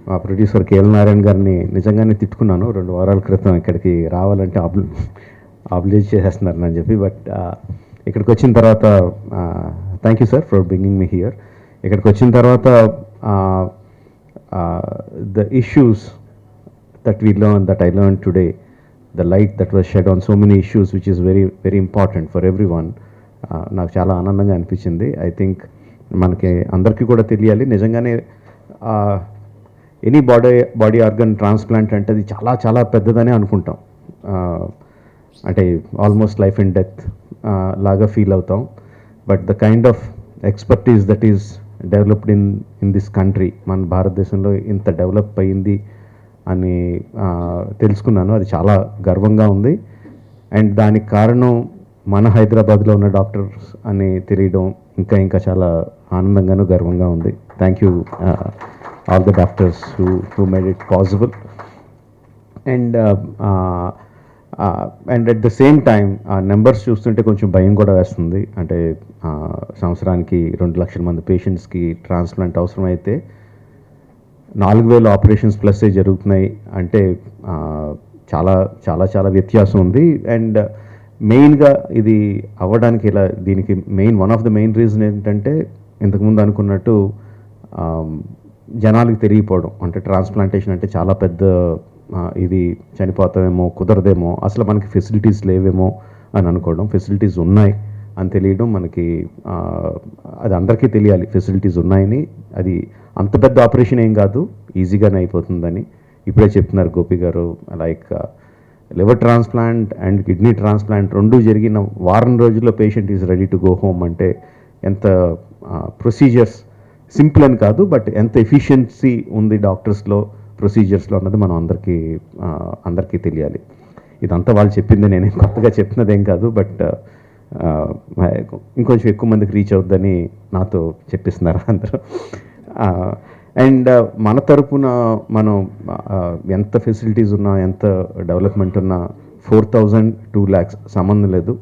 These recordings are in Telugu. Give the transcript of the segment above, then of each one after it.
మా ప్రొడ్యూసర్ కేఎల్ నారాయణ గారిని నిజంగానే తిట్టుకున్నాను 2 వారాల క్రితం. ఇక్కడికి రావాలంటే ఆబ్లిజ్ చేసేస్తున్నారు అని చెప్పి. బట్ ఇక్కడికి వచ్చిన తర్వాత thank you sir for bringing me here. ఇక్కడికి వచ్చిన తర్వాత the issues that we learned, that I learned today, the light that was shed on so many issues, which is very, very important for everyone. నాకు చాలా ఆనందంగా అనిపించింది. ఐ థింక్ మనకి అందరికీ కూడా తెలియాలి నిజంగానే ఎనీ బాడీ ఆర్గన్ ట్రాన్స్ప్లాంట్ అంటే అది చాలా చాలా పెద్దదని అనుకుంటాం. అంటే ఆల్మోస్ట్ లైఫ్ అండ్ డెత్ లాగా ఫీల్ అవుతాం. But the kind of expertise that is developed in this country, మన భారతదేశంలో ఇంత డెవలప్ అయ్యింది అని తెలుసుకున్నాను. అది చాలా గర్వంగా ఉంది. అండ్ దానికి కారణం మన హైదరాబాద్లో ఉన్న డాక్టర్స్ అని తెలియడం ఇంకా ఇంకా చాలా ఆనందంగాను గర్వంగా ఉంది. Thank you all the doctors who made it possible. And at the same time ఆ నెంబర్స్ చూస్తుంటే కొంచెం భయం కూడా వేస్తుంది. అంటే సంవత్సరానికి 2 లక్షల మంది పేషెంట్స్కి ట్రాన్స్ప్లాంట్ అవసరమైతే 4,000 ఆపరేషన్స్ ప్లస్ జరుగుతున్నాయి అంటే చాలా చాలా చాలా వ్యత్యాసం ఉంది. అండ్ మెయిన్గా ఇది అవ్వడానికి ఇలా దీనికి one of the main reason ఏంటంటే ఇంతకుముందు అనుకున్నట్టు జనాలకు తెలియపోవడం. అంటే ట్రాన్స్ప్లాంటేషన్ అంటే చాలా పెద్ద ఇది చనిపోతామేమో, కుదరదేమో, అసలు మనకి ఫెసిలిటీస్ లేవేమో అని అనుకోవడం. ఫెసిలిటీస్ ఉన్నాయి అని తెలియడం మనకి, అది అందరికీ తెలియాలి ఫెసిలిటీస్ ఉన్నాయని. అది అంత పెద్ద ఆపరేషన్ ఏం కాదు, ఈజీగానే అయిపోతుందని ఇప్పుడే చెప్తున్నారు గోపి గారు. Like liver transplant and kidney transplant 2 జరిగిన వారం రోజుల్లో patient is ready to go home. అంటే ఎంత ప్రొసీజర్స్ సింపుల్ అని కాదు, బట్ ఎంత ఎఫిషియన్సీ ఉంది డాక్టర్స్లో, ప్రొసీజర్స్లో అన్నది మనం అందరికీ తెలియాలి. ఇదంతా వాళ్ళు చెప్పింది, నేనేం కొత్తగా చెప్తున్నదేం కాదు. బట్ ఇంకొంచెం ఎక్కువ మందికి రీచ్ అవుద్దని నాతో చెప్పిస్తున్నారు అందరూ. అండ్ మన తరపున మనం ఎంత ఫెసిలిటీస్ ఉన్నా, ఎంత డెవలప్మెంట్ ఉన్నా 4,000 2 lakhs సంబంధం లేదు.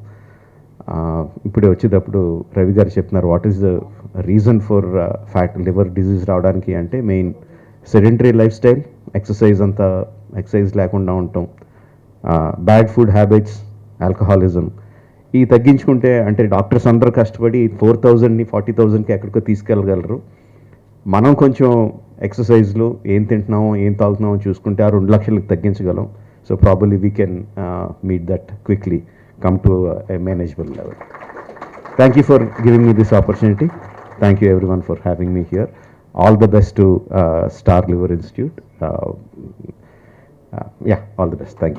ఇప్పుడే వచ్చేటప్పుడు రవి గారు చెప్తున్నారు what is the reason for liver disease రావడానికి అంటే main sedentary life style, exercise లేకుండా ఉండటం, బ్యాడ్ ఫుడ్ హ్యాబిట్స్, ఆల్కహాలిజం. ఇవి తగ్గించుకుంటే అంటే డాక్టర్స్ అందరూ కష్టపడి 4,000ని 40,000కి ఎక్కడికో తీసుకెళ్ళగలరు. మనం కొంచెం ఎక్సర్సైజ్లు ఏం తింటున్నామో ఏం తాగుతున్నామో చూసుకుంటే ఆ 2 లక్షలకు తగ్గించగలం. So probably we can meet that quickly, come to a manageable level. Thank you for giving me this opportunity. Thank you everyone for having me here. All the best to Star Liver Institute. Yeah, all the best. Thank you.